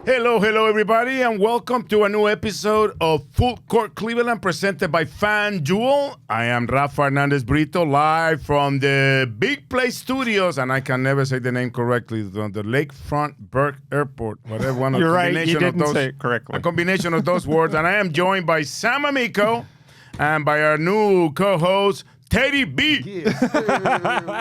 Hello, everybody, and welcome to a new episode of Full Court Cleveland presented by FanDuel. I am Rafa Hernandez Brito, live from the Big Play Studios, and I can never say the name correctly, the Lakefront Burke Airport, whatever one of You're the right, you didn't say it correctly. A combination of those words, and I am joined by Sam Amico and by our new co-host, Teddy B. Yes, sir.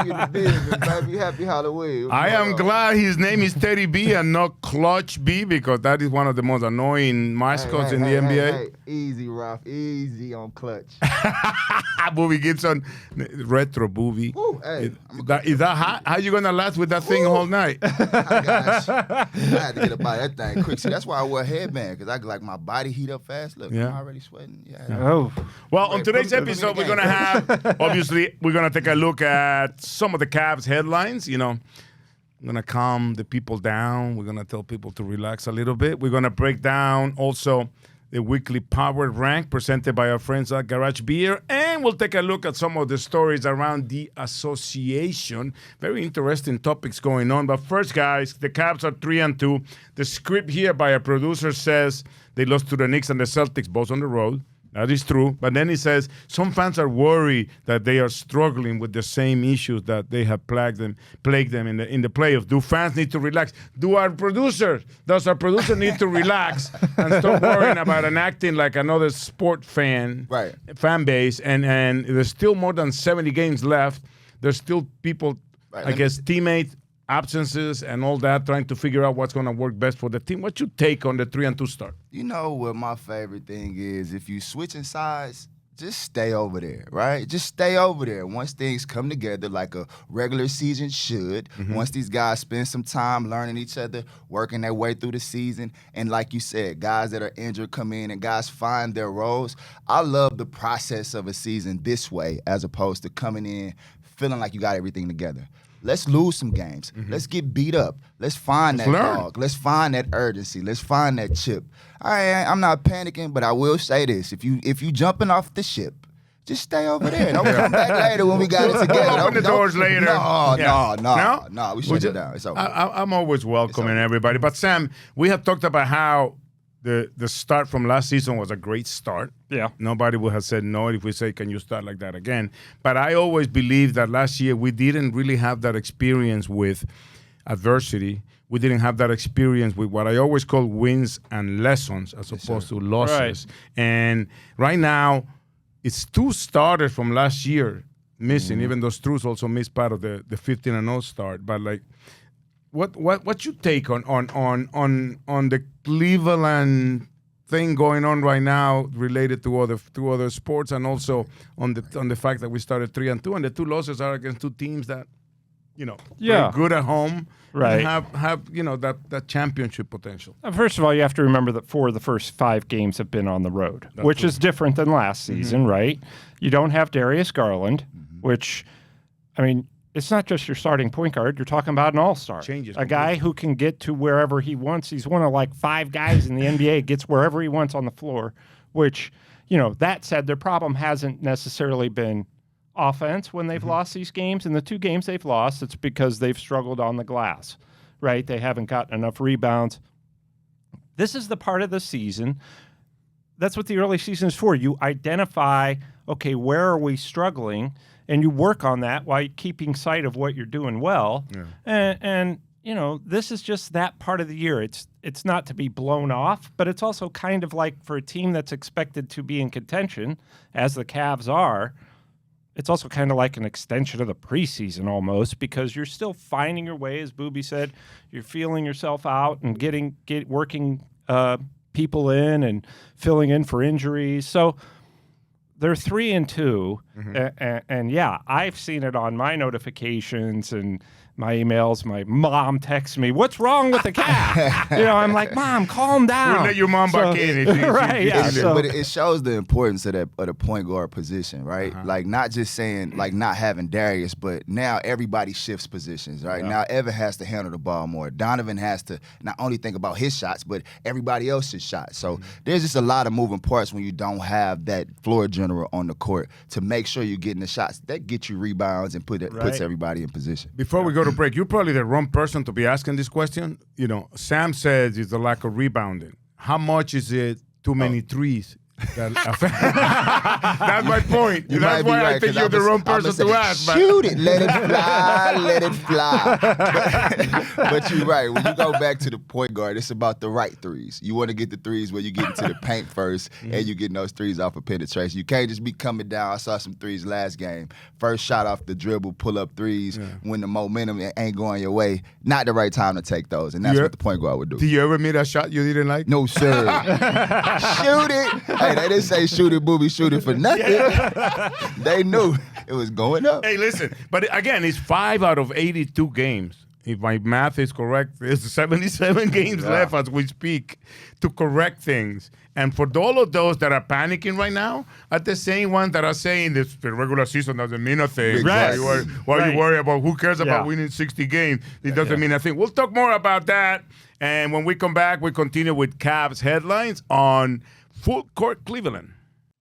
We in the business, baby. Happy Halloween. I am glad his name is Teddy B and not Clutch B, because that is one of the most annoying mascots in the NBA. Hey, easy, Ralph. Easy on Clutch. Booby Gibson, retro Booby. Ooh, hey, Is that how you gonna last with that thing all night? Gosh, I had to get up out of that thing quick. See, that's why I wear a headband, because I like my body heat up fast. Look, Yeah. I'm already sweating. Yeah. Oh, Well, on Right, today's put me in the episode, we're game. gonna have, obviously, we're gonna take a look at some of the Cavs headlines. You know, we're gonna calm the people down. We're gonna tell people to relax a little bit. We're gonna break down also the weekly power rank presented by our friends at Garage Beer, and we'll take a look at some of the stories around the association. Very interesting topics going on. But first, guys, the Cavs are 3-2. The script here by our producer says they lost to the Knicks and the Celtics, both on the road. That is true. But then he says some fans are worried that they are struggling with the same issues that they have plagued them in the playoffs. Do fans need to relax? Does our producer need to relax and stop worrying about acting like another sport fan base? And there's still more than 70 games left. There's still people, I guess, teammates, absences and all that, trying to figure out what's going to work best for the team. What's your take on the 3-2 start? You know what my favorite thing is? If you switching sides, just stay over there, right? Just stay over there. Once things come together like a regular season should, once these guys spend some time learning each other, working their way through the season, and like you said, guys that are injured come in and guys find their roles. I love the process of a season this way as opposed to coming in feeling like you got everything together. Let's lose some games. Let's get beat up. Let's find that dog. Let's find that urgency. Let's find that chip. I'm not panicking, but I will say this. If you jumping off the ship, just stay over there. Don't come back later when we got it together. Open the doors later. No. We shut it down. It's over. I'm always welcoming everybody. But, Sam, we have talked about how the start from last season was a great start. Yeah. Nobody would have said no if we say, can you start like that again? But I always believe that last year we didn't really have that experience with adversity. We didn't have that experience with what I always call wins and lessons as opposed to losses. Right. And right now, it's two starters from last year missing, even though Strus also missed part of the 15-0 start. But, like, what's your take on the Cleveland thing going on right now related to other sports, and also on the fact that we started 3-2 and the two losses are against two teams that, are good at home, right? And have that championship potential. First of all, you have to remember that 4 of the first 5 games have been on the road, which is different than last season, right? You don't have Darius Garland, which, I mean, it's not just your starting point guard. You're talking about an all-star. A guy who can get to wherever he wants. He's one of like 5 guys in the NBA, gets wherever he wants on the floor, which, that said, their problem hasn't necessarily been offense when they've lost these games. In the 2 games they've lost, it's because they've struggled on the glass, right? They haven't gotten enough rebounds. This is the part of the season. That's what the early season is for. You identify, okay, where are we struggling? And you work on that while keeping sight of what you're doing well. Yeah. And this is just that part of the year. It's not to be blown off, but it's also kind of like for a team that's expected to be in contention, as the Cavs are, it's also kind of like an extension of the preseason almost, because you're still finding your way, as Booby said. You're feeling yourself out and working people in and filling in for injuries. So they're 3-2, and yeah, I've seen it on my notifications and my emails. My mom texts me, "What's wrong with the Cavs?" I'm like, "Mom, calm down." We'll let your mom back in. Right? Yeah. But it shows the importance of the point guard position, right? Like, not just saying like not having Darius, but now everybody shifts positions, right? Yeah. Now Evan has to handle the ball more. Donovan has to not only think about his shots, but everybody else's shots. So there's just a lot of moving parts when you don't have that floor general on the court to make sure you're getting the shots that get you rebounds and puts everybody in position. Before we go to break. You're probably the wrong person to be asking this question. You know, Sam says it's the lack of rebounding. How much is it too many threes? That's my point. That's why I think you're the wrong person to ask. Shoot it, let it fly, let it fly. But you're right. When you go back to the point guard, it's about the right threes. You want to get the threes where you get into the paint first, and you getting those threes off of penetration. You can't just be coming down. I saw some threes last game. First shot off the dribble, pull up threes. When the momentum ain't going your way, not the right time to take those, and that's what the point guard would do. Did you ever meet a shot you didn't like? No, sir. Shoot it. Hey, they didn't say shoot it, booby, shoot it for nothing. They knew it was going up. Hey, listen, but again, it's 5 out of 82 games. If my math is correct, there's 77 games left as we speak to correct things. And for all of those that are panicking right now, are the same ones that are saying the regular season doesn't mean a thing. Right. Why you worry about who cares about winning 60 games? It doesn't mean a thing. We'll talk more about that. And when we come back, we continue with Cavs headlines on Full Court Cleveland.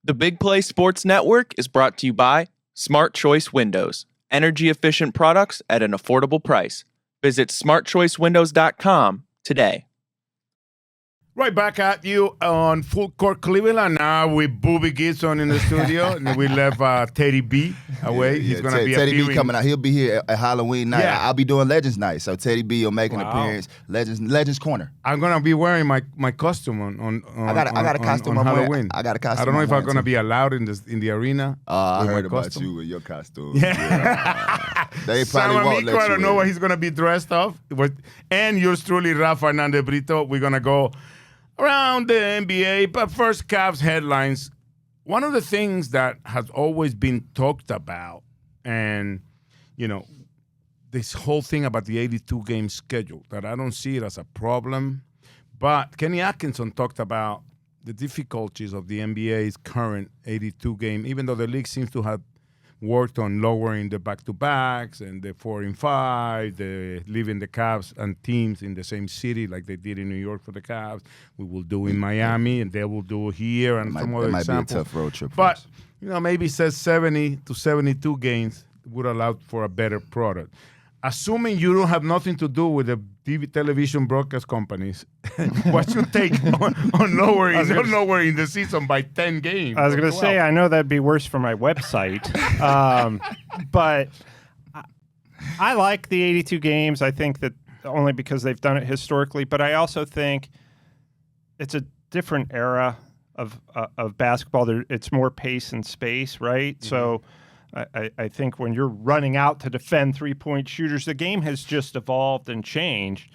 The Big Play Sports Network is brought to you by Smart Choice Windows, energy-efficient products at an affordable price. Visit smartchoicewindows.com today. Right back at you on Full Court Cleveland now with Booby Gibson in the studio. And we left Teddy B away. He's going to be Teddy appearing. B coming out. He'll be here at Halloween night. Yeah. I'll be doing Legends night. So Teddy B will make an appearance. Legends Corner. I'm going to be wearing my costume on I got a costume on I'm wearing. Halloween. I got a costume. I don't know if I'm going to too. be allowed in the arena. I heard about costume. you with your costume. Yeah. They probably Sam won't Amico, let I you don't know in. what he's going to be dressed of. And yours truly, Rafa Hernandez Brito. We're going to go around the NBA, but first, Cavs headlines. One of the things that has always been talked about, and, you know, this whole thing about the 82-game schedule, that I don't see it as a problem, but Kenny Atkinson talked about the difficulties of the NBA's current 82-game, even though the league seems to have worked on lowering the back-to-backs and the 4 and 5, the leaving the Cavs and teams in the same city like they did in New York for the Cavs. We will do in Miami, and they will do here, and some other examples. It might be a tough road trip for But, us. you know, maybe it says 70 to 72 games would allow for a better product. Assuming you don't have nothing to do with the television broadcast companies, what's your take on lowering the season by 10 games? I was going to say, I know that'd be worse for my website, but I like the 82 games. I think that only because they've done it historically, but I also think it's a different era of basketball. It's more pace and space, right? Mm-hmm. So I think when you're running out to defend three-point shooters, the game has just evolved and changed,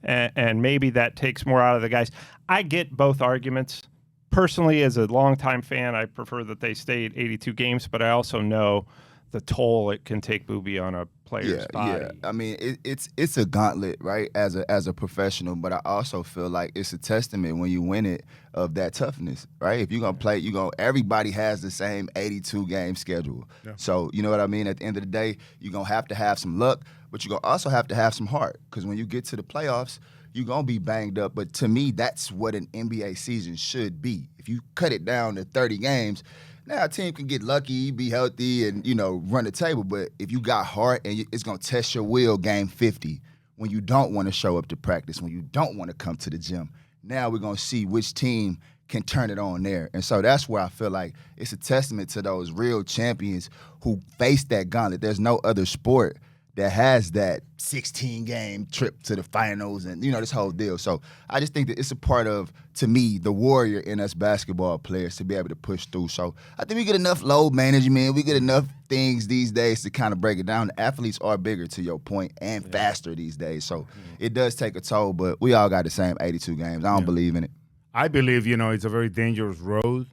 and maybe that takes more out of the guys. I get both arguments. Personally, as a longtime fan, I prefer that they stay at 82 games, but I also know the toll it can take, Booby, on a player's body. Yeah, I mean, it's a gauntlet, right, as a professional, but I also feel like it's a testament when you win it of that toughness, right? If you're going to play, everybody has the same 82-game schedule. Yeah. So, you know what I mean? At the end of the day, you're going to have some luck, but you're going to also have to have some heart, because when you get to the playoffs, you're going to be banged up. But to me, that's what an NBA season should be. If you cut it down to 30 games, now a team can get lucky, be healthy, and, run the table. But if you got heart, and it's going to test your will game 50, when you don't want to show up to practice, when you don't want to come to the gym, now we're going to see which team can turn it on there. And so that's where I feel like it's a testament to those real champions who face that gauntlet. There's no other sport that has that 16-game trip to the finals and, this whole deal. So I just think that it's a part of, to me, the warrior in us basketball players to be able to push through. So I think we get enough load management. We get enough things these days to kind of break it down. The athletes are bigger, to your point, and faster these days. So it does take a toll, but we all got the same 82 games. I don't believe in it. I believe, it's a very dangerous road.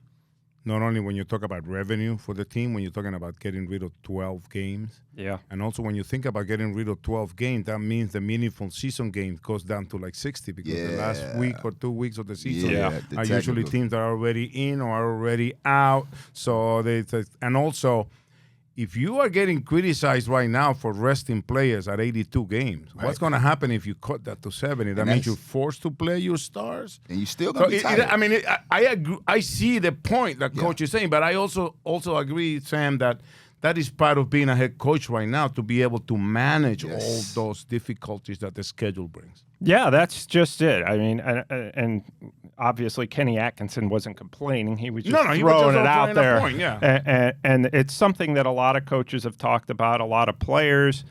Not only when you talk about revenue for the team, when you're talking about getting rid of 12 games. Yeah. And also when you think about getting rid of 12 games, that means the meaningful season game goes down to like 60 because the last week or 2 weeks of the season are usually teams that are already in or are already out. So and also, if you are getting criticized right now for resting players at 82 games, what's going to happen if you cut that to 70? That means you're forced to play your stars? And you still going to be tired. I agree. I see the point that Coach is saying, but I also agree, Sam, that that is part of being a head coach right now, to be able to manage Yes. all those difficulties that the schedule brings. Yeah, that's just it. I mean, and obviously Kenny Atkinson wasn't complaining. He was just he was throwing just it out offering a there. point, yeah. And it's something that a lot of coaches have talked about, a lot of players.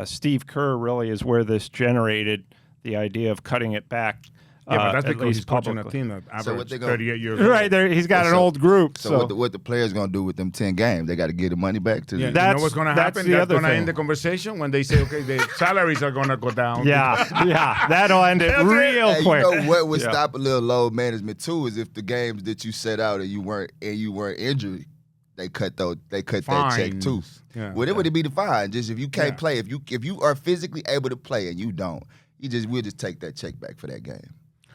Steve Kerr really is where this generated the idea of cutting it back. Yeah, but that's at because least he's coaching a publicly. team that So what averaged they gonna- 38 years old. Right there, he's got an old group. So, So, what the players gonna do with them 10 games? They got to give the money back to Yeah, them. you know That's- what's going to that's happen? the That's other going to thing. end the conversation when they say, okay, the salaries are going to go down. yeah, that'll end it That's it. real Hey, quick. you know what would Yeah. stop a little load management too is if the games that you set out and you weren't injured, they cut that check too. Fines. Yeah. Well, it would be the fine. Just if you can't Yeah. play, if you are physically able to play and you don't, we'll just take that check back for that game.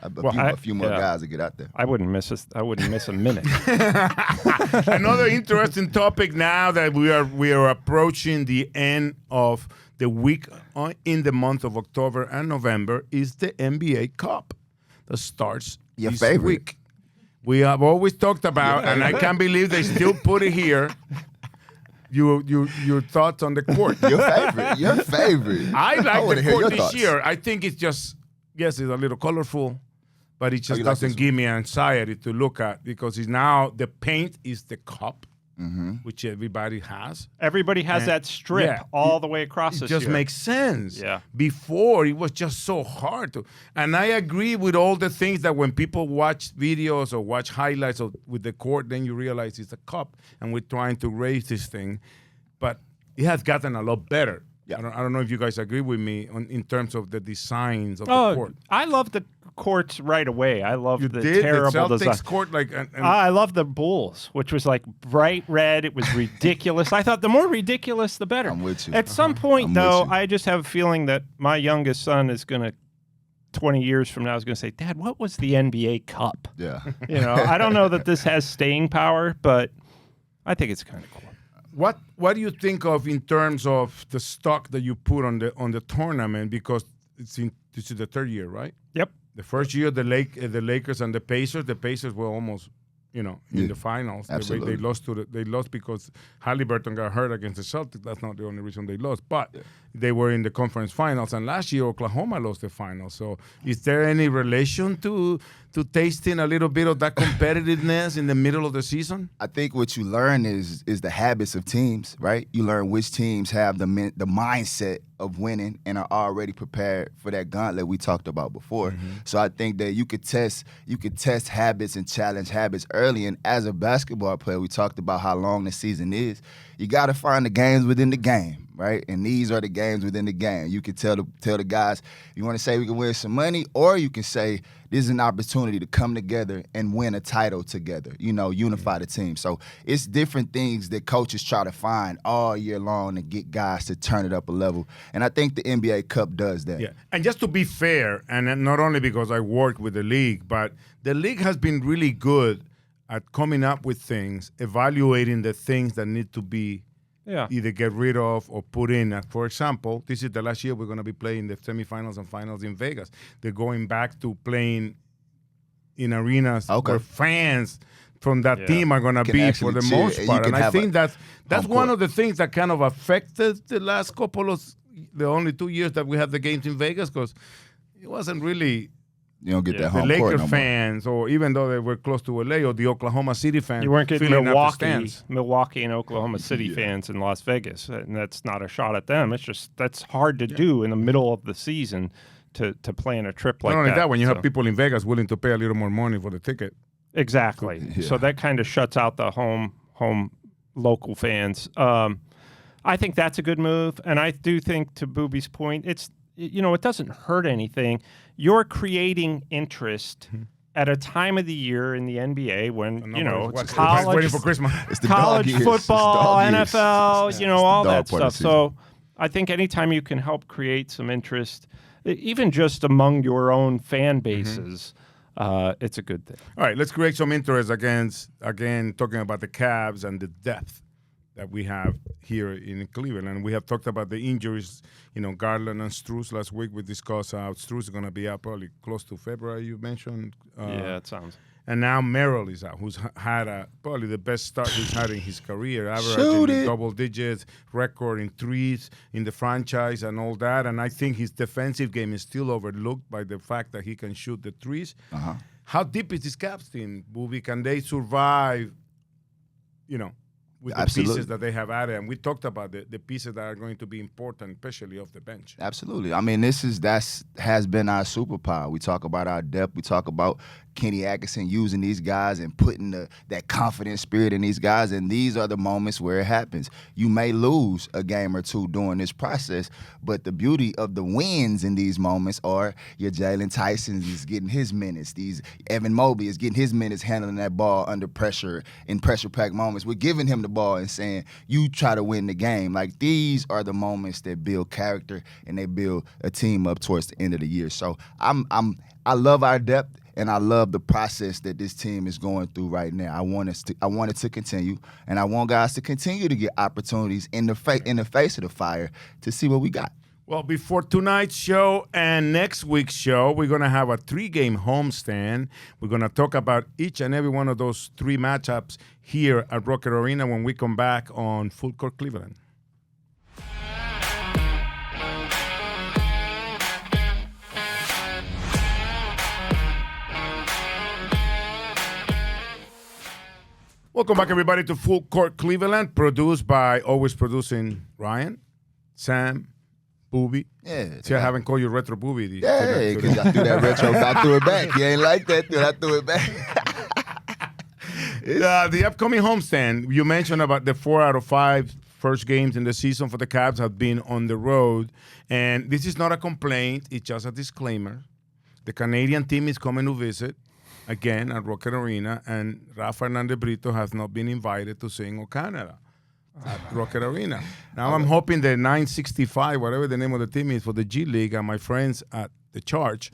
A few more guys to get out there. I wouldn't miss a minute. Another interesting topic now that we are approaching the end of the week in the month of October and November is the NBA Cup that starts Your this favorite. week. We have always talked about, and I can't believe they still put it here. Your thoughts on the court? Your favorite. I like wanna the hear court your this thoughts. year. I think it's just, yes, it's a little colorful, but it just you like doesn't this give me anxiety to look at because it's now the paint is the cup, which everybody has. Everybody has And- that strip yeah, all the way across It this just year. makes sense. Yeah. Before, it was just so hard to. And I agree with all the things that when people watch videos or watch highlights with the court, then you realize it's a cup and we're trying to raise this thing. But it has gotten a lot better. Yeah. I don't know if you guys agree with me in terms of the designs of the court. I love the courts right away. I love You the did terrible the Celtics design. court like and I love the Bulls, which was like bright red. It was ridiculous. I thought the more ridiculous, the better. I'm with you. At some point, I'm though, with you. I just have a feeling that my youngest son is going to, 20 years from now, is going to say, Dad, what was the NBA Cup? Yeah. You know, I don't know that this has staying power, but I think it's kind of cool. What do you think of in terms of the stock that you put on the tournament, because this is the third year, right? Yep. The first year, the Lakers and the Pacers were almost, in the finals. Absolutely. They lost because Halliburton got hurt against the Celtics. That's not the only reason they lost, but they were in the conference finals. And last year, Oklahoma lost the finals. So, is there any relation to tasting a little bit of that competitiveness in the middle of the season? I think what you learn is the habits of teams, right? You learn which teams have the mindset of winning and are already prepared for that gauntlet we talked about before. So I think that you could test habits and challenge habits early. And as a basketball player, we talked about how long the season is. You got to find the games within the game, right? And these are the games within the game. You can tell the guys, you want to say we can win some money, or you can say this is an opportunity to come together and win a title together, unify the team. So it's different things that coaches try to find all year long to get guys to turn it up a level. And I think the NBA Cup does that. Yeah, and just to be fair, and not only because I work with the league, but the league has been really good at coming up with things, evaluating the things that need to be either get rid of or put in. For example, this is the last year we're going to be playing the semifinals and finals in Vegas. They're going back to playing in arenas where fans from that team are going to be for the cheer, most and you part. can And I have think that's home one court. of the things that kind of affected the last couple of the only 2 years that we had the games in Vegas, because it wasn't really You don't get that the home Lakers court no more. fans, or even though they were close to LA, or the Oklahoma City fans. You weren't getting filling up the Milwaukee and Oklahoma City fans in Las Vegas, and that's not a shot at them. It's just that's hard to do in the middle of the season to plan a trip like that. Not only that, when you So- have people in Vegas willing to pay a little more money for the ticket. Exactly. So that kind of shuts out the home local fans. I think that's a good move, and I do think, to Booby's point, it doesn't hurt anything. You're creating interest at a time of the year in the NBA when it's college, waiting for Christmas. It's the college dog years. football, It's the dog years. NFL, all dog that part of stuff. the So I think anytime you can help create some interest, even just among your own fan bases, it's a good thing. All right, let's create some interest again, talking about the Cavs and the depth that we have here in Cleveland. We have talked about the injuries, Garland and Strus last week. We discussed how Strus is going to be out probably close to February, you mentioned. Yeah, it sounds. And now Merrill is out, who's had probably the best start he's had in his career, averaging double digits, record in threes in the franchise and all that. And I think his defensive game is still overlooked by the fact that he can shoot the threes. How deep is this Cavs team, Booby? Can they survive, with the pieces that they have added? And we talked about the pieces that are going to be important, especially off the bench. Absolutely. I mean, has been our superpower. We talk about our depth. We talk about Kenny Atkinson using these guys and putting that confident spirit in these guys, and these are the moments where it happens. You may lose a game or two during this process, but the beauty of the wins in these moments are your Jalen Tyson is getting his minutes. These Evan Mobley is getting his minutes handling that ball under pressure in pressure-packed moments. We're giving him the ball and saying, you try to win the game. Like, these are the moments that build character and they build a team up towards the end of the year. So I love our depth. And I love the process that this team is going through right now. I want it to continue, and I want guys to continue to get opportunities in the face of the fire to see what we got. Well, before tonight's show and next week's show, we're going to have a 3-game homestand. We're going to talk about each and every one of those 3 matchups here at Rocket Arena when we come back on Full Court Cleveland. Welcome back, everybody, to Full Court Cleveland, produced by always producing Ryan, Sam, Booby. Yeah. See, I haven't called you Retro Booby. Yeah, because I threw that retro, I threw it back. You ain't like that, dude. I threw it back. The upcoming homestand, you mentioned about the 4 out of 5 first games in the season for the Cavs have been on the road. And this is not a complaint. It's just a disclaimer. The Canadian team is coming to visit again at Rocket Arena, and Rafa Hernandez Brito has not been invited to sing O Canada at Rocket Arena. Now I'm hoping the 965, whatever the name of the team is for the G League, and my friends at the Charge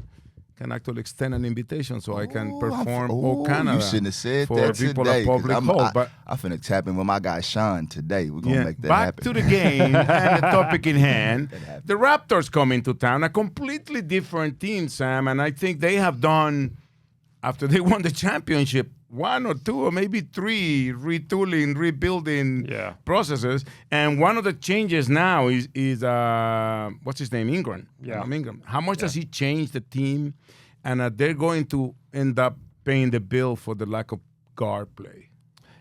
can actually extend an invitation so I can perform O Canada. You shouldn't have said for that people today. at Public Hall. But I'm finna tap in with my guy Sean today. We're gonna make that back happen. to the game and the topic in hand. The Raptors come into town, a completely different team, Sam, and I think they have done, after they won the championship, 1 or 2 or maybe 3 retooling, rebuilding processes. And one of the changes now is what's his name? Ingram. Yeah. Ingram. How much does he change the team? And they're going to end up paying the bill for the lack of guard play.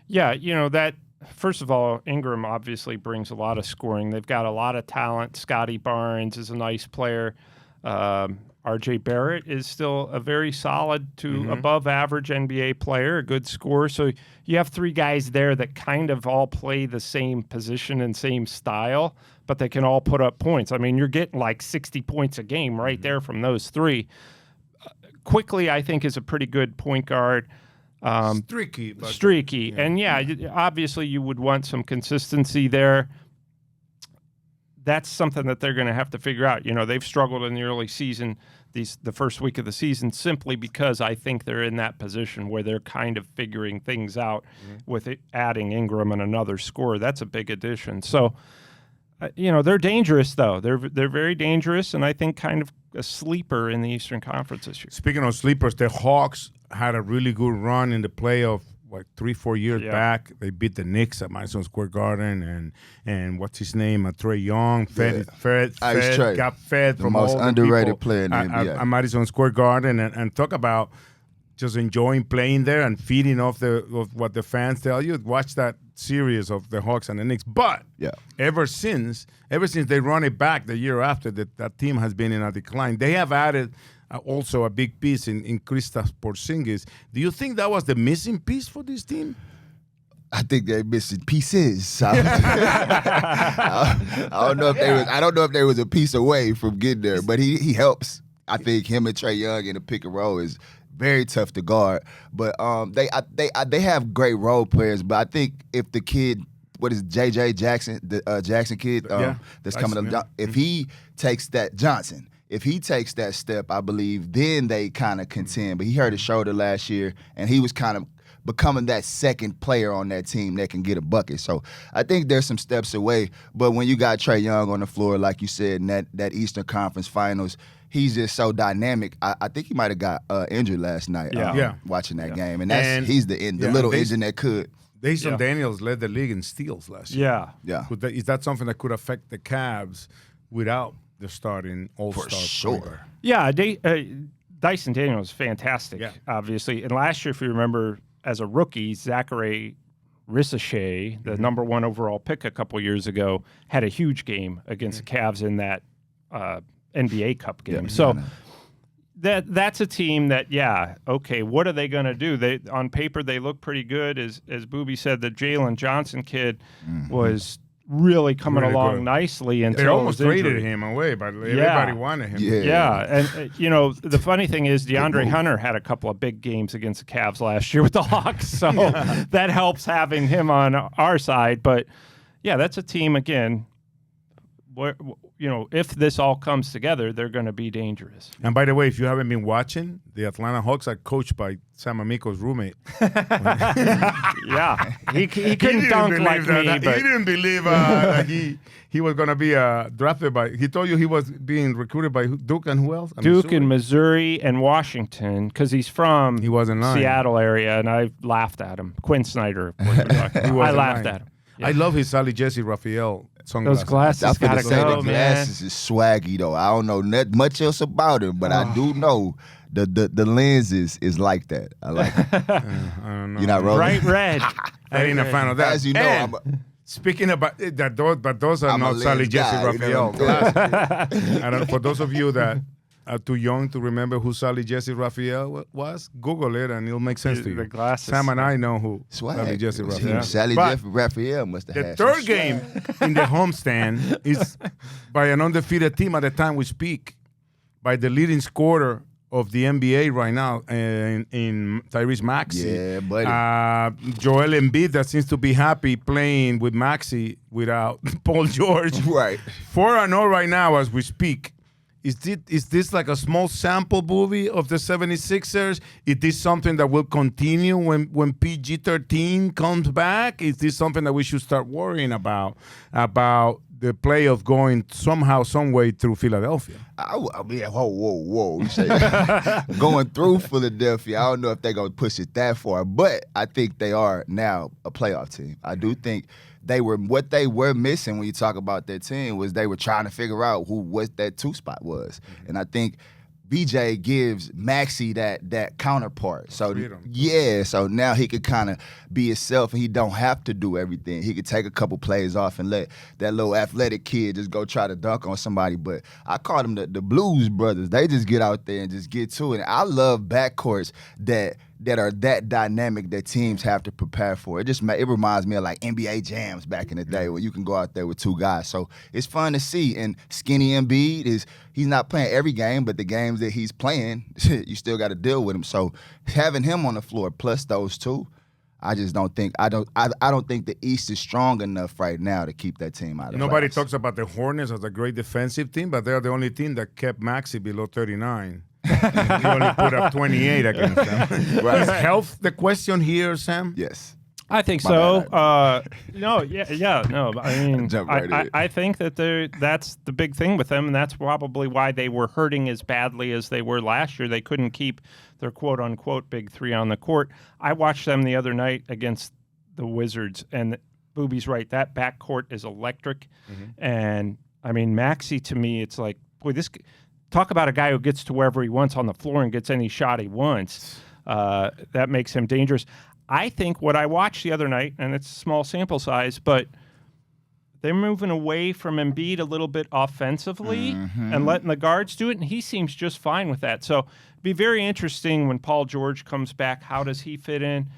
Yeah, that, first of all, Ingram obviously brings a lot of scoring. They've got a lot of talent. Scotty Barnes is a nice player. R.J. Barrett is still a very solid to above average NBA player, a good scorer. So you have 3 guys there that kind of all play the same position and same style, but they can all put up points. I mean, you're getting like 60 points a game right there from those 3. Quickly, I think, is a pretty good point guard. Streaky. And obviously you would want some consistency there. That's something that they're going to have to figure out. They've struggled in the early season, the first week of the season, simply because I think they're in that position where they're kind of figuring things out with adding Ingram and another scorer. That's a big addition. So, they're dangerous, though. They're very dangerous, and I think kind of a sleeper in the Eastern Conference this year. Speaking of sleepers, the Hawks had a really good run in the playoff. 3-4 years back, they beat the Knicks at Madison Square Garden, and what's his name? Trae Young got fed the from most all underrated the player in the NBA at Madison Square Garden, and talk about just enjoying playing there and feeding off of what the fans tell you. Watch that series of the Hawks and the Knicks, but ever since they run it back the year after, that team has been in a decline. They have added also a big piece in Kristaps Porzingis. Do you think that was the missing piece for this team? I think they're missing pieces. I don't know if there was a piece away from getting there, but he helps. I think him and Trae Young in the pick and roll is very tough to guard. But they have great role players. But I think if the kid, what is JJ Jackson, the Jackson kid that's coming up, if he takes that Johnson. If he takes that step, I believe, then they kind of contend. But he hurt his shoulder last year, and he was kind of becoming that second player on that team that can get a bucket. So I think there's some steps away. But when you got Trae Young on the floor, like you said, in that Eastern Conference Finals, he's just so dynamic. I think he might have got injured last night. Watching that game, and he's the little engine that could. Jason Daniels led the league in steals last year. Yeah. Is that something that could affect the Cavs without the starting all-star? For sure. player? Yeah, Dyson Daniels was fantastic, obviously. And last year, if you remember, as a rookie, Zachary Rissachet, the number 1 overall pick a couple years ago, had a huge game against the Cavs in that NBA Cup game. So that's a team that, what are they going to do? They on paper they look pretty good. As Boobie said, the Jalen Johnson kid was really coming along nicely until they almost traded him away, but everybody wanted him. And the funny thing is DeAndre Hunter had a couple of big games against the Cavs last year with the Hawks, so that helps having him on our side. But that's a team again. Where, if this all comes together, they're going to be dangerous. And by the way, if you haven't been watching, the Atlanta Hawks are coached by Sam Amico's roommate. He couldn't dunk like me. But he didn't believe that he was going to be drafted by. He told you he was being recruited by Duke and who else? Duke and Missouri and Washington, because he's from Seattle area, and I laughed at him. Quinn Snyder, of course. I laughed at him. Yeah. I love his Sally Jesse Raphael sunglasses. Those glasses gotta go, the glasses is swaggy though. I don't know much else about him, but I do know the lenses is like that. I like it. I don't know. You're not rolling? Bright red. I ain't a fan of that. As you know, speaking about that, those are not Sally Jesse Raphael glasses. For those of you that are too young to remember who Sally Jesse Raphael was, Google it and it'll make sense to you. The glasses. Sam and I know who Sally Jesse Raphael. Sally Jesse Raphael must have had the third game in the homestand is by an undefeated team at the time we speak, by the leading scorer of the NBA right now in Tyrese Maxey. Yeah, buddy. Joel Embiid that seems to be happy playing with Maxey without Paul George. Right. 4-0 right now as we speak. Is this like a small sample movie of the 76ers? Is this something that will continue when PG-13 comes back? Is this something that we should start worrying about the playoff going somehow, some way through Philadelphia? I mean, whoa. You say going through Philadelphia, I don't know if they're going to push it that far, but I think they are now a playoff team. I do think what they were missing when you talk about their team was they were trying to figure out what that 2 spot was. And I think BJ gives Maxey that counterpart. So so now he could kind of be himself and he don't have to do everything. He could take a couple plays off and let that little athletic kid just go try to dunk on somebody. But I call them the Blues Brothers. They just get out there and just get to it. And I love backcourts that are that dynamic that teams have to prepare for. It reminds me of like NBA jams back in the day where you can go out there with 2 guys. So it's fun to see. And Skinny Embiid he's not playing every game, but the games that he's playing, you still got to deal with him. So having him on the floor plus those 2, I just don't think I don't think the East is strong enough right now to keep that team out of Nobody playoffs. talks about the Hornets as a great defensive team, but they're the only team that kept Maxey below 39. He only put up 28 against them. Right. Is health the question here, Sam? Yes. I think so. No. I mean, I think that that's the big thing with them, and that's probably why they were hurting as badly as they were last year. They couldn't keep their quote-unquote big 3 on the court. I watched them the other night against the Wizards, and Boobie's right. That backcourt is electric. And, I mean, Maxey, to me, it's like, boy, talk about a guy who gets to wherever he wants on the floor and gets any shot he wants. That makes him dangerous. I think what I watched the other night, and it's a small sample size, but they're moving away from Embiid a little bit offensively and letting the guards do it, and he seems just fine with that. So it'd be very interesting when Paul George comes back. How does he fit in?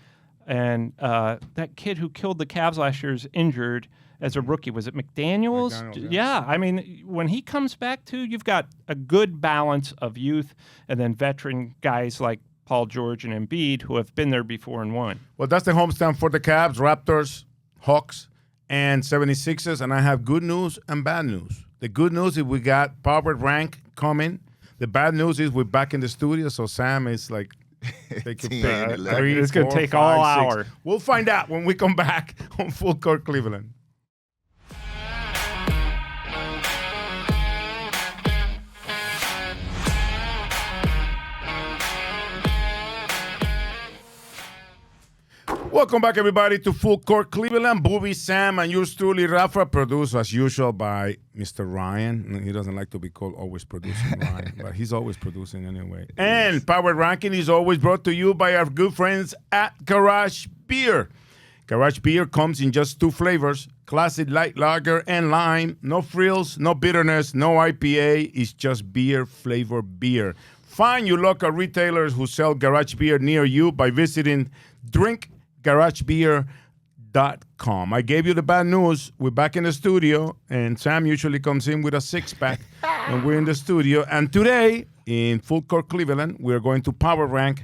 And that kid who killed the Cavs last year is injured as a rookie. Was it McDaniels? Yeah. I mean, when he comes back, too, you've got a good balance of youth and then veteran guys like Paul George and Embiid who have been there before and won. Well, that's the homestand for the Cavs, Raptors, Hawks, and 76ers. And I have good news and bad news. The good news is we got Power Rank coming. The bad news is we're back in the studio, so Sam is like, they could pick 3, it's going to take all hour. We'll find out when we come back on Full Court Cleveland. Welcome back, everybody, to Full Court Cleveland. Booby, Sam, and yours truly, Rafa, produced as usual by Mr. Ryan. He doesn't like to be called always producing Ryan, but he's always producing anyway. And Power Ranking is always brought to you by our good friends at Garage Beer. Garage Beer comes in just 2 flavors, classic light lager and lime. No frills, no bitterness, no IPA. It's just beer flavor beer. Find your local retailers who sell Garage Beer near you by visiting drinkgaragebeer.com. I gave you the bad news. We're back in the studio, and Sam usually comes in with a 6-pack, and we're in the studio. And today, in Full Court Cleveland, we're going to power rank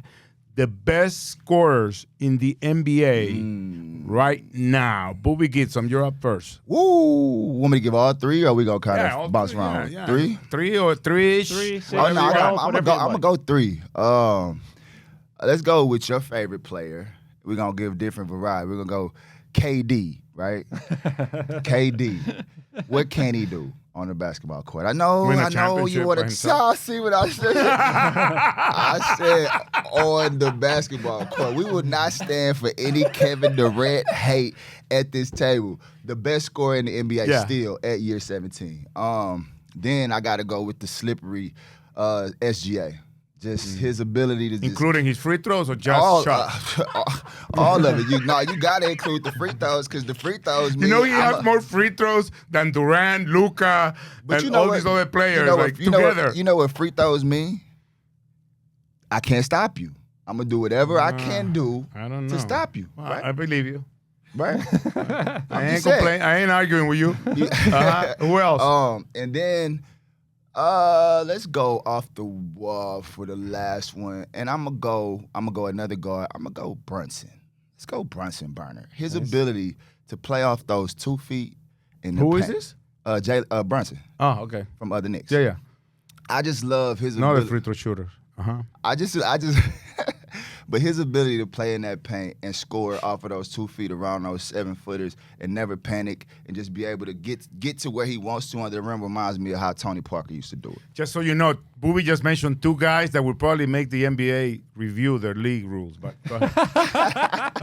the best scorers in the NBA right now. Booby Gibson, you're up first. Woo! Want me to give all 3, or we gonna kind of bounce around? Yeah. 3? 3 or 3-ish? 3, 6, Oh no, I'm 12, gonna go 3. Let's go with your favorite player. We're gonna give different variety. We're gonna go KD, right? KD. What can he do on the basketball court? I know you want to see what I said. I said on the basketball court. We will not stand for any Kevin Durant hate at this table. The best scorer in the NBA still at year 17. Then I gotta go with the slippery SGA. Just his ability to including his free throws or just shots? All of it. You got to include the free throws because the free throws mean... You know he has more free throws than Durant, Luka, and all these other players together. You know what free throws mean? I can't stop you. I'm going to do whatever I can do to stop you. Well, right? I believe you. Right? I ain't complaining. I ain't arguing with you. Who else? And then... let's go off the wall for the last one, and I'm gonna go another guard. I'm gonna go Brunson. Let's go Brunson Burner. His ability to play off those 2 feet in the Who paint. is this? Brunson. Oh, okay. From other Knicks. Yeah. I just love his Another ability. free throw shooter. I just but his ability to play in that paint and score off of those 2 feet around those 7-footers and never panic and just be able to get to where he wants to under the rim reminds me of how Tony Parker used to do it. Just so you know, Booby just mentioned 2 guys that will probably make the NBA review their league rules. But go ahead.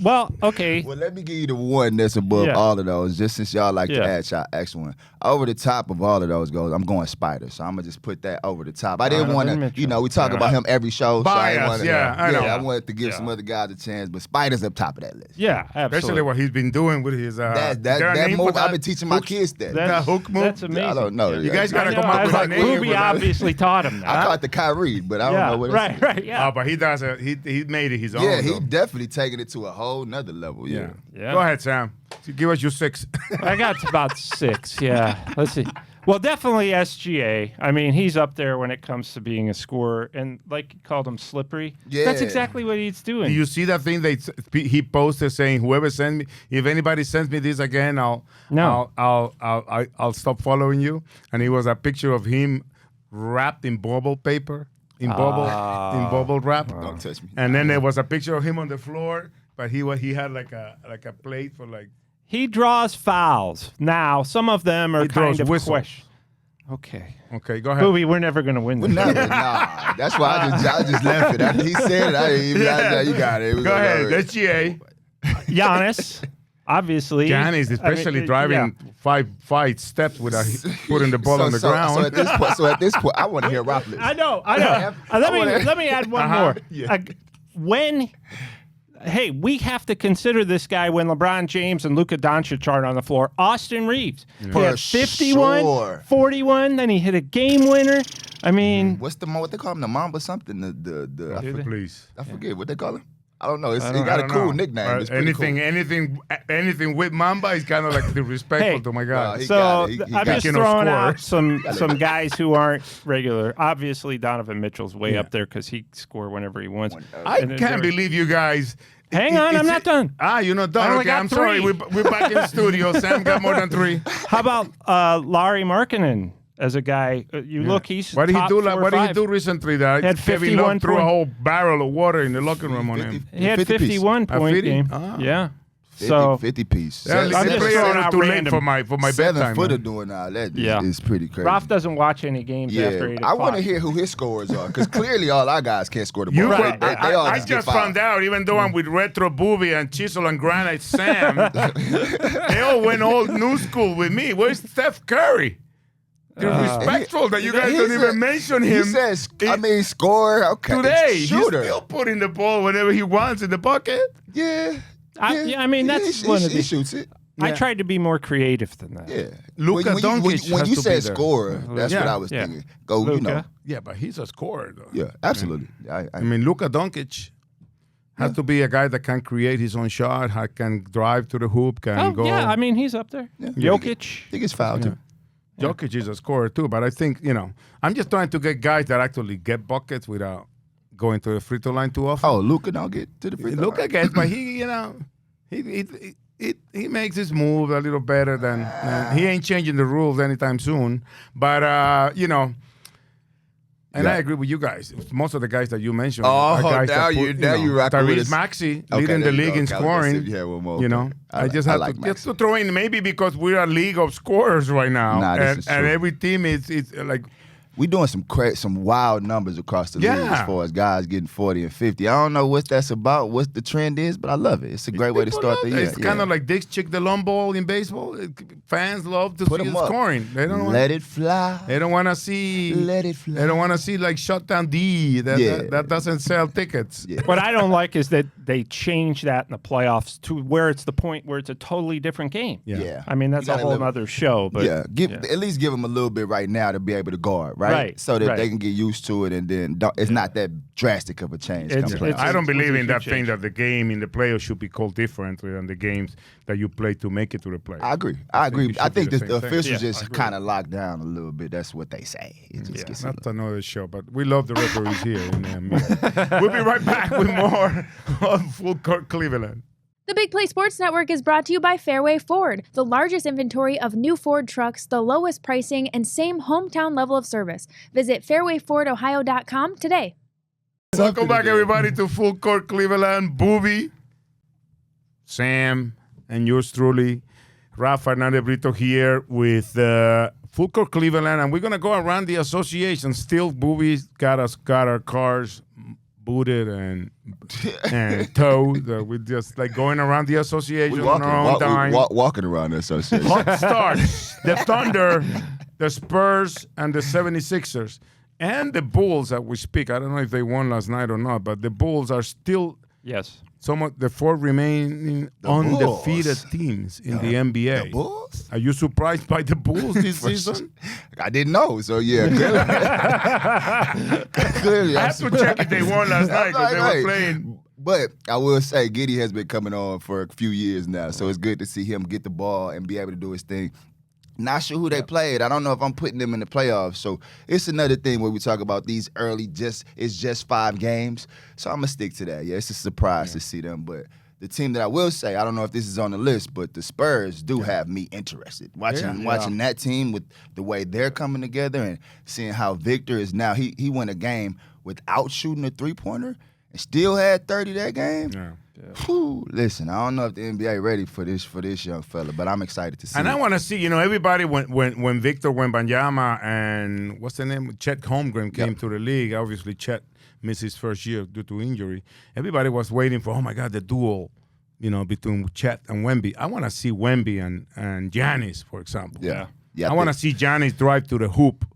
Well, okay. Well, let me give you the one that's above all of those, just since y'all like to add y'all X one. Over the top of all of those goes, I'm going Spider, so I'm gonna just put that over the top. I didn't want to, we talk about him every show. Bias, so I wanted to give some other guys a chance, but Spider's up top of that list. Yeah, absolutely. Especially what he's been doing with his that move. I've been teaching my kids that. That hook move. That's amazing. I don't know. You guys gotta come up with a name. Booby obviously taught him that. I caught the Kyrie, but I don't know what it's right, yeah. But he does it. He made it his own. Yeah, he definitely taking it to a whole nother level. Yeah. Go ahead, Sam. Give us your 6. I got about 6. Yeah. Let's see. Well, definitely SGA. I mean, he's up there when it comes to being a scorer, and like you called him slippery. Yeah. That's exactly what he's doing. Do you see that thing he posted saying, "Whoever sends me, if anybody sends me this again, I'll stop following you." And it was a picture of him wrapped in bubble paper, in bubble wrap. Don't touch me. And then there was a picture of him on the floor, but he had like a plate for like. He draws fouls. Now, some of them are kind of question. Okay, go ahead. Booby, we're never going to win this. Nah, that's why I just left it. After he said it, I didn't even. You got it. Go ahead. That's GA. Giannis, obviously. Giannis, especially driving 5 steps without putting the ball on the ground. So at this point, I want to hear Rocklet. I know. Let me add one more. Hey, we have to consider this guy when LeBron James and Luka Doncic aren't on the floor. Austin Reeves. He had 51, 41, then he hit a game winner. I mean... What's what they call him? The Mamba something? I forget what they call him. I don't know. He got a cool nickname. It's anything with Mamba is kind of like disrespectful to my guy. I'm just throwing out some guys who aren't regular. Obviously, Donovan Mitchell's way up there because he score whenever he wants. I can't believe you guys. Hang on, I'm not done. You're not done. Okay, I'm sorry. We're back in the studio. Sam got more than 3. How about Larry Markkinen? As a guy, look, he's what did he do? What did he do recently? That had Kevin Love threw a whole barrel of water in the locker room on him. He had 51 point game. Yeah, So 50 piece. Yeah, I'm just throwing out too late random. for my 7 bedtime. footer Man. doing all that Yeah. is pretty crazy. Ralph doesn't watch any games after 8 I o'clock. want to hear who his scores are because clearly all our guys can't score the ball. Right. They all I just get just fouled. found out, even though I'm with Retro Booby and Chisel and Granite Sam, they all went old new school with me. Where's Steph Curry? Disrespectful that you guys don't even mention him. He says, score. Okay. Today, Shooter. he's still putting the ball whenever he wants in the bucket. Yeah. I mean, that's one of he the. shoots it. I tried to be more creative than that. Yeah. Luka Doncic when has you to said be there. scorer, that's what I was Yeah. thinking. Go, Luka. Yeah, but he's a scorer, though. Yeah, absolutely. I mean, Luka Doncic has to be a guy that can create his own shot, can drive to the hoop, can go. Yeah, I mean, he's up there. Yeah. Jokic. I think it's foul too. Jokic is a scorer too, but I think, I'm just trying to get guys that actually get buckets without going to the free throw line too often. Oh, Luka don't get to the free throw Luka line. gets, but he makes his move a little better than he ain't changing the rules anytime soon. But and I agree with you guys. Most of the guys that you mentioned are guys now that put, you rocking with Tyrese us. Maxey Okay, leading there the you league go. in Okay, scoring. let's see if you have one more. You know, Okay. I just have like to Maxey. to throw in maybe because we're a league of scorers right now, Nah, this is and true. every team is like. We doing some wild numbers across the league as far as guys getting 40 and 50. I don't know what that's about, what the trend is, but I love it. It's a great way to start the year. It's kind of like Dick's Chick the Long Ball in baseball. Fans love to Put see 'em it up. scoring. They don't Let it fly. They don't want to see. Let it fly. They don't want to see like Shutdown D. That doesn't sell tickets. Yeah. What I don't like is that they change that in the playoffs to where it's the point where it's a totally different game. Yeah. I mean, that's You a gotta whole live- other show. But at least give them a little bit right now to be able to guard, right? Right, So that right. they can get used to it, and then it's not that drastic of a change. It's- come it's- playoffs. I don't It's believe a in that huge thing change. that the game in the playoffs should be called differently than the games that you play to make it to the playoffs. I agree. it I should be think the the same thing. officials Yeah, I just agree. kind of locked down a little bit. That's what they say. It just gets a That's little. another show, but we love the referees here. We'll be right back with more on Full Court Cleveland. The Big Play Sports Network is brought to you by Fairway Ford, the largest inventory of new Ford trucks, the lowest pricing, and same hometown level of service. Visit fairwayfordohio.com today. Welcome back, everybody, to Full Court Cleveland. Booby, Sam, and yours truly, Rafa Hernandez Brito here with Full Court Cleveland, and we're gonna go around the association. Still, Booby's got our cars booted and towed. We're just like going around the association on our own dime. Walking around the association. Hot start. The Thunder, the Spurs, and the 76ers. And the Bulls that we speak. I don't know if they won last night or not, but the Bulls are still yes. some of the 4 remaining undefeated Bulls. teams in the NBA. The Bulls? Are you surprised by the Bulls this season? I didn't know, so yeah. Clearly, I have to check if they won last night because they were playing. But I will say, Giddey has been coming on for a few years now, so it's good to see him get the ball and be able to do his thing. Not sure who they played. I don't know if I'm putting them in the playoffs. So it's another thing where we talk about these early it's just 5 games. So I'm going to stick to that. Yeah, it's a surprise to see them. But the team that I will say, I don't know if this is on the list, but the Spurs do have me interested. Watching that team with the way they're coming together and seeing how Victor is now. He won a game without shooting a three-pointer and still had 30 that game. Yeah. Whew, listen, I don't know if the NBA ready for this young fella, but I'm excited to see. And I it. want to see, everybody when Victor Wembanyama and what's the name, Chet Holmgren came to the league. Obviously, Chet missed his first year due to injury. Everybody was waiting for, oh my God, the duel, between Chet and Wemby. I want to see Wemby and Giannis, for example. Yeah. I want to see Giannis drive to the hoop.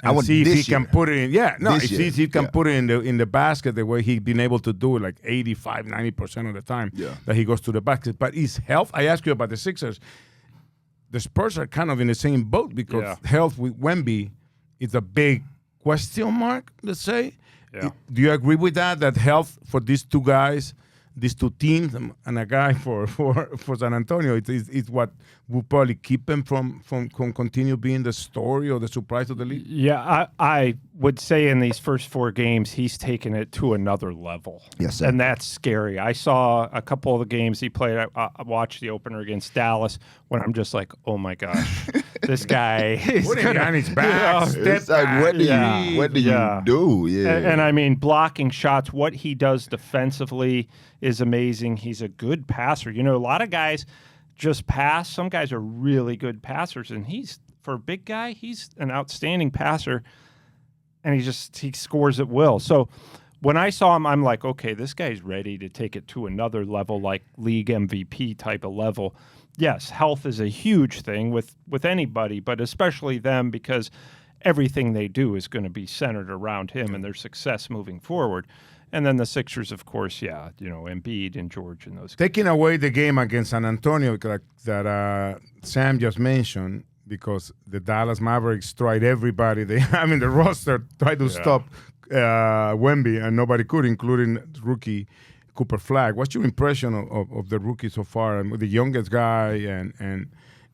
And see if he can put it in. Yeah, no, This see if he can year. put it in the basket the way he's been able to do it, like 85-90% of the time that he goes to the basket. But his health, I asked you about the Sixers. The Spurs are kind of in the same boat because health with Wemby is a big question mark, let's say. Yeah. Do you agree with that? That health for these two guys, these two teams, and a guy for San Antonio, it's what will probably keep him from continue being the story or the surprise of the league? Yeah, I would say in these first 4 games, he's taken it to another level. Yes, sir. And that's scary. I saw a couple of the games he played. I watched the opener against Dallas when I'm just like, oh my gosh. this guy is Put him gonna, behind his back. Step It's like, back. what do Yeah. you do? Yeah. And I mean, blocking shots, what he does defensively is amazing. He's a good passer. You know, a lot of guys just pass. Some guys are really good passers, and for a big guy, he's an outstanding passer, and he scores at will. So when I saw him, I'm like, okay, this guy's ready to take it to another level, like league MVP type of level. Yes, health is a huge thing with anybody, but especially them, because everything they do is going to be centered around him and their success moving forward. And then the Sixers, of course, Embiid and George and those guys. Taking away the game against San Antonio that Sam just mentioned, because the Dallas Mavericks tried everybody. The roster tried to stop Wemby, and nobody could, including rookie Cooper Flagg. What's your impression of the rookie so far, and the youngest guy,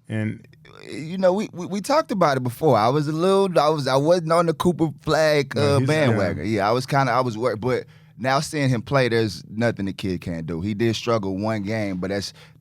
and you know, we talked about it before. I wasn't on the Cooper Flagg bandwagon. Yeah, I was worried, but now seeing him play, there's nothing the kid can't do. He did struggle one game, but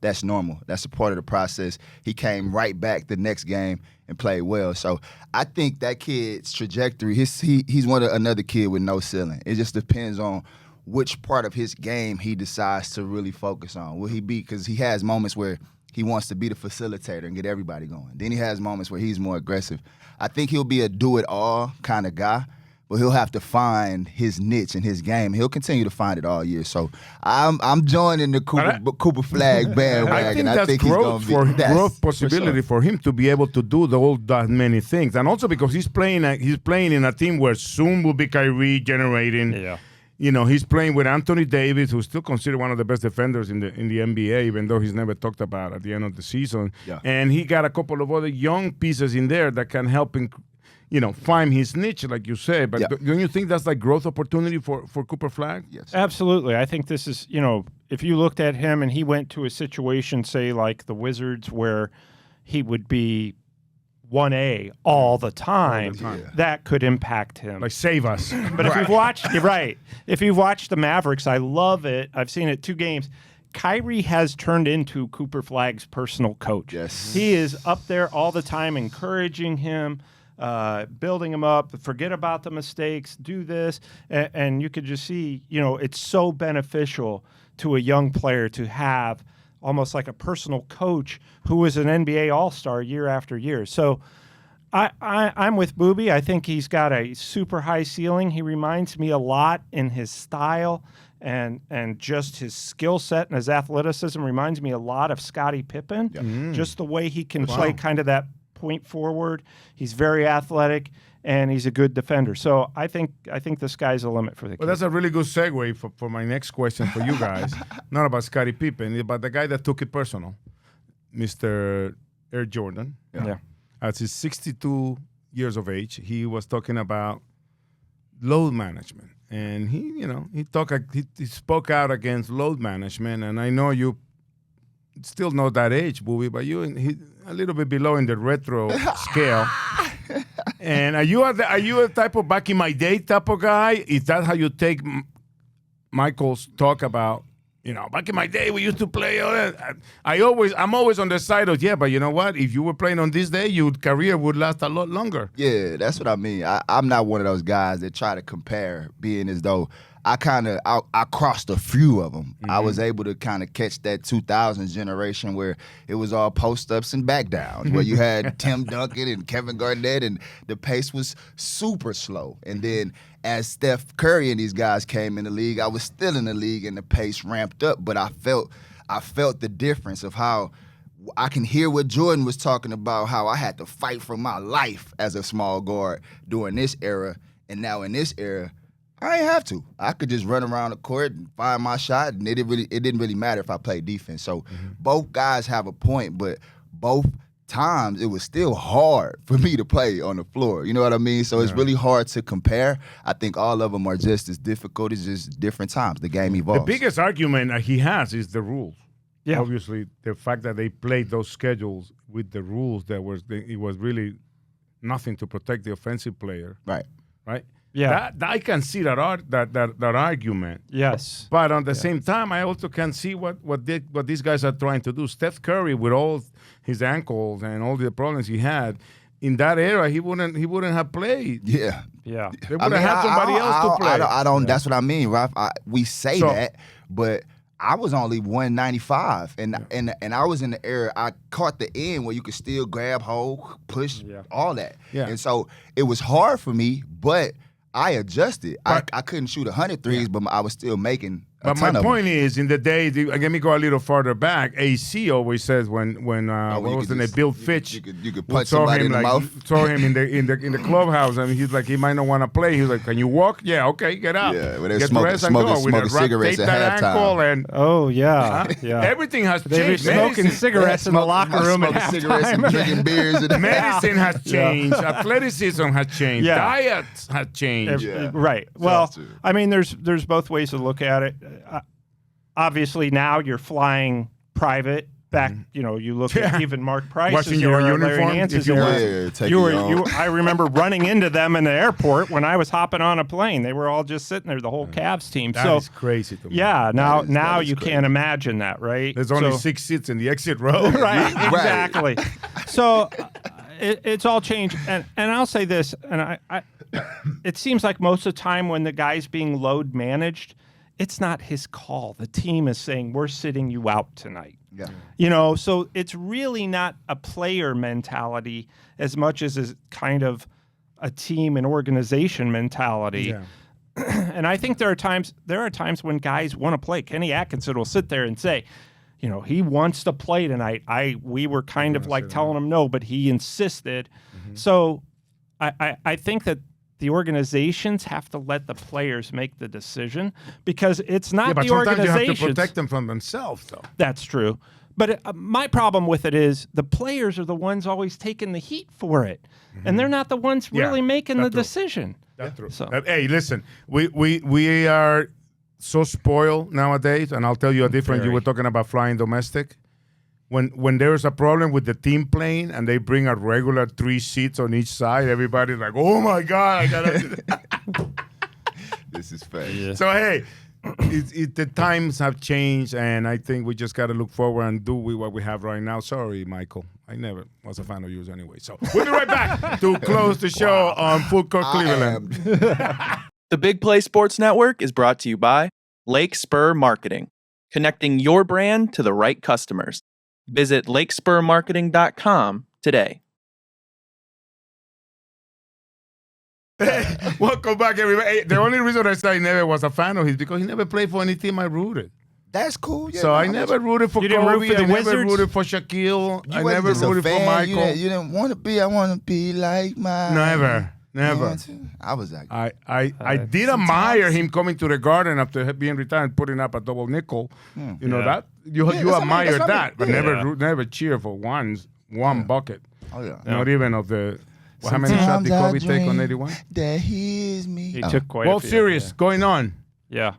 that's normal. That's a part of the process. He came right back the next game and played well. So I think that kid's trajectory, he's another kid with no ceiling. It just depends on which part of his game he decides to really focus on. Will he be, because he has moments where he wants to be the facilitator and get everybody going. Then he has moments where he's more aggressive. I think he'll be a do-it-all kind of guy, but he'll have to find his niche in his game. He'll continue to find it all year. So I'm joining the Cooper Flagg bandwagon. I think that's growth possibility for him to be able to do all that many things, and also because he's playing in a team where soon will be Kyrie generating. Yeah. You know, he's playing with Anthony Davis, who's still considered one of the best defenders in the NBA, even though he's never talked about at the end of the season. Yeah. And he got a couple of other young pieces in there that can help him, find his niche, like you say. But don't you think that's like growth opportunity for Cooper Flagg? Yes. Absolutely. I think this is, if you looked at him and he went to a situation, say, like the Wizards, where he would be 1A all the time, that could impact him. Like, save us. But if you've watched, you're right. If you've watched the Mavericks, I love it. I've seen it 2 games. Kyrie has turned into Cooper Flagg's personal coach. Yes. He is up there all the time encouraging him, building him up, forget about the mistakes, do this. And you could just see, it's so beneficial to a young player to have almost like a personal coach who is an NBA All-Star year after year. So I'm with Boobie. I think he's got a super high ceiling. He reminds me a lot in his style and just his skill set and his athleticism reminds me a lot of Scottie Pippen. Yep. Just the way he can play kind of that point forward. He's very athletic, and he's a good defender. So I think the sky's the limit for the kid. Well, that's a really good segue for my next question for you guys. Not about Scottie Pippen, but the guy that took it personal, Mr. Air Jordan. Yeah. At his 62 years of age, he was talking about load management. And he spoke out against load management. And I know you still not that age, Boobie, but he a little bit below in the retro scale. And are you a type of back in my day type of guy? Is that how you take Michael's talk about, back in my day we used to play? I'm always on the side of, but you know what? If you were playing on this day, your career would last a lot longer. Yeah, that's what I mean. I'm not one of those guys that try to compare, being as though I crossed a few of them. Mm-hmm. I was able to kind of catch that 2000s generation where it was all post-ups and back downs, where you had Tim Duncan and Kevin Garnett, and the pace was super slow. And then as Steph Curry and these guys came in the league, I was still in the league and the pace ramped up, but I felt the difference of how I can hear what Jordan was talking about, how I had to fight for my life as a small guard during this era, and now in this era, I ain't have to. I could just run around the court and find my shot, and it didn't really matter if I played defense. So both guys have a point, but both times it was still hard for me to play on the floor. You know what I mean? So it's really hard to compare. I think all of them are just as difficult. It's just different times. The game evolves. The biggest argument he has is the rules. Yeah. Obviously, the fact that they played those schedules with the rules, it was really nothing to protect the offensive player. Right. Right? Yeah. That I can see that argument. Yes. But on the same time, I also can see what these guys are trying to do. Steph Curry, with all his ankles and all the problems he had, in that era, he wouldn't have played. Yeah. Yeah. They would have had somebody else to play. I don't. That's what I mean, Ralph. We say that, but I was only 195, and I was in the era. I caught the end where you could still grab, hold, push, all that. Yeah. And so it was hard for me, but I adjusted. I couldn't shoot 100 threes, but I was still making a But ton my of point is, in the day, let me go a little farther back. AC always says when what was the name? Bill Fitch. You could punch somebody in the mouth. Saw him in the clubhouse, and he's like, he might not want to play. He's like, can you walk? Yeah, okay, get out. Yeah, well, they're Get smoking dressed and go. cigarettes Tape at that halftime. ankle and Oh, yeah. Yeah. everything has They were changed. smoking cigarettes in the locker room at Smoking cigarettes and halftime. drinking beers. Medicine has changed. Athleticism has changed. Yeah. Diets have changed. Yeah. Right. Well, true. I mean, there's both ways to look at it. Obviously, now you're flying private. Back, you look at even Mark Price's Watching your era, uniform, Larry Nance's if you era. take You it were, on. I remember running into them in the airport when I was hopping on a plane. They were all just sitting there, the whole Cavs team. That so is crazy to me. yeah, now that is you crazy. can't imagine that, right? There's only So- 6 seats in the exit row. right, exactly. So it's all changed, and I'll say this, and I it seems like most of the time when the guy's being load managed, it's not his call. The team is saying, we're sitting you out tonight. Yeah. So it's really not a player mentality as much as is kind of a team and organization mentality. Yeah. And I think there are times when guys want to play. Kenny Atkinson will sit there and say, he wants to play tonight. We were kind of like telling him no, but he insisted. Mm-hmm. So I think that the organizations have to let the players make the decision because it's not But the sometimes you have to organizations. protect them from themselves, though. That's true. But my problem with it is the players are the ones always taking the heat for it. And they're not the ones really making the decision. That's true. So- Hey, listen, we are so spoiled nowadays, and I'll tell you a different. You Very. were talking about flying domestic. When there's a problem with the team plane and they bring a regular 3 seats on each side, everybody's like, "Oh my God, I gotta do that." This is fake. So hey, the times have changed, and I think we just got to look forward and do what we have right now. Sorry, Michael. I never was a fan of yours anyway. So we'll be right back to close the show on Full Court Cleveland. The Big Play Sports Network is brought to you by Lake Spur Marketing, connecting your brand to the right customers. Visit lakespurmarketing.com today. Welcome back, everybody. Hey, the only reason I said I never was a fan of his because he never played for any team I rooted. That's cool. Yeah, So I never rooted for You didn't root Kobe. for the I never Wizards? rooted for Shaquille. I wasn't never just a rooted for fan. Michael. You didn't want to be. I want to be like my. Never. I was like. I did admire him coming to the Garden after being retired and putting up a double nickel. You know that you that's what I mean, admire that's what I that, but mean. never cheer for one bucket. Oh yeah. Not even of the. Well, how many shots did Kobe take on 81? That he is me. He took quite Well, a few. serious going on. Yeah.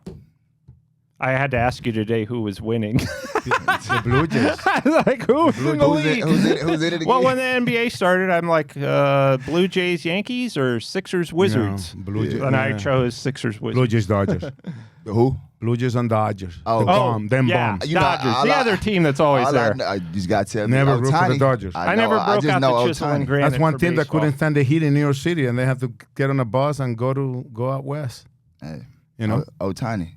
I had to ask you today who was winning. The Blue Jays. like, who's in the league? Who's in it again? Well, when the NBA started, I'm like, Blue Jays, Yankees, or Sixers, Wizards? No, Blue Jays. And I chose Sixers, Wizards. Blue Jays, Dodgers. Who? Blue Jays and Dodgers. Oh. The bomb, them yeah, bombs. You know, Dodgers, all the I- other team that's always there. I just got to tell me. Never root for the Ohtani. Dodgers. I never broke just out know the chisel Ohtani. and granite That's one for team that baseball. couldn't stand the heat in New York City, and they have to get on a bus and go out west. Hey, You know, Ohtani.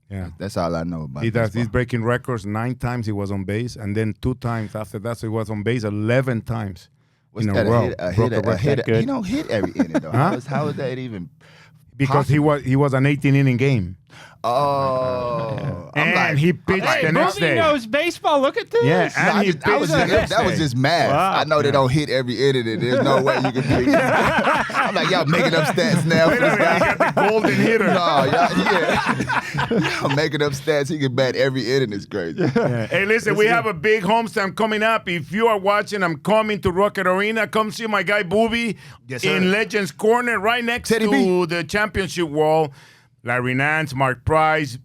yeah. That's all I know about. He does. baseball. He's breaking records. 9 times he was on base, and then 2 times after that, so he was on base 11 times What's in that, a row. Broke the a record. hit, Good. He don't hit every inning though. Huh? How is that even? Because he was an 18-inning game, Oh, I'm and like, he pitched Hey, the next Boogie day. knows baseball. Look at this. Yeah, No, and he that was pitched the next that was day. just math. Wow. I know they don't hit every inning, and there's no way you can pick. I'm like, y'all making up stats now for this He guy. got the golden hitter. No, y'all making up stats. He can bat every inning. It's crazy. Hey, listen, we have a big homestand coming up. If you are watching, I'm coming to Rocket Arena. Come see my guy Booby Yes, sir. in Legends Corner, right next Teddy to B. the championship wall. Larry Nance, Mark Price,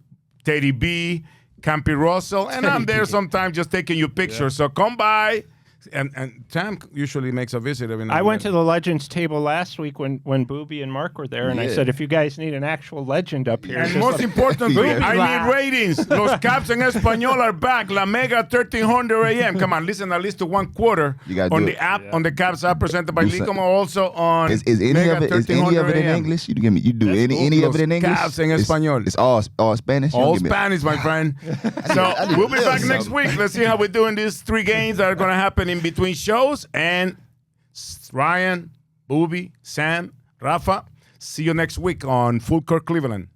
Teddy B, Campy Russell, and I'm there sometimes just taking you pictures. So come by, And Tam usually makes a visit every now I and went then. to the Legends table last week when Booby and Mark were there, and I Yeah. said, if you guys need an actual legend up here, And just most let- importantly, Yeah. I need ratings. Los Caps en Español are back. La Mega 1300 AM. Come on, listen at least to one quarter You gotta on do the it. app, on the Caps app presented by Do some- Licomo, also on Is any Mega of it? Is any 1300 of it in AM. English? You give me. You do That's cool. any of Los it in English? Cavs en It's- español. It's all Spanish. You don't All give me- Spanish, my friend. So I need we'll a be little back next something. week. Let's see how we're doing these 3 games that are going to happen in between shows. And Ryan, Booby, Sam, Rafa, see you next week on Full Court Cleveland.